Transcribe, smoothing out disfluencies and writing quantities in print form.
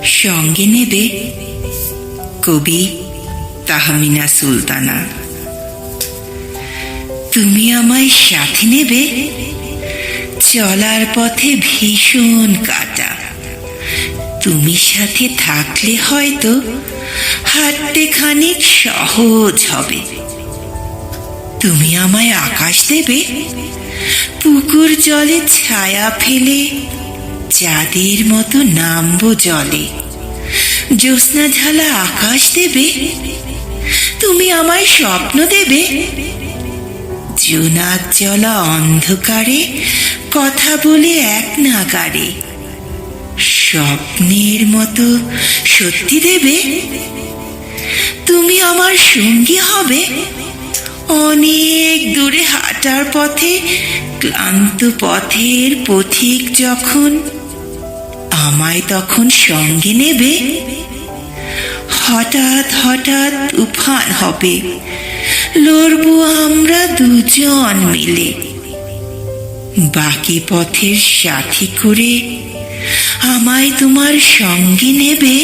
সঙ্গে নেবে? কবি তাহমিনা সুলতানা। তুমি আমায় সাথে নেবে? চলার পথে ভীষণ কাটা, তুমি সাথে থাকলে হয়তো হাঁটতে খানিক সহজ হবে। তুমি আমায় আকাশ দেবে? পুকুর জলে ছায়া ফেলে চাঁদের মতো নামবো জলে। জ্যোৎস্না ঝালা আকাশ দেবে? তুমি আমায় স্বপ্ন দেবে? জোনাক জলা অন্ধকারে কথা বলে এক নাগারে স্বপ্নের মতো সত্যি দেবে? তুমি আমার সঙ্গী হবে অনেক দূরে হাঁটার পথে, ক্লান্ত পথের পথিক যখন আমায় তখন সঙ্গে নেবে? হঠাৎ হঠাৎ তুফান হবে, লড়বো আমরা দুজন মিলে। বাকি পথের সাথী করে আমায় তোমার সঙ্গে নেবে?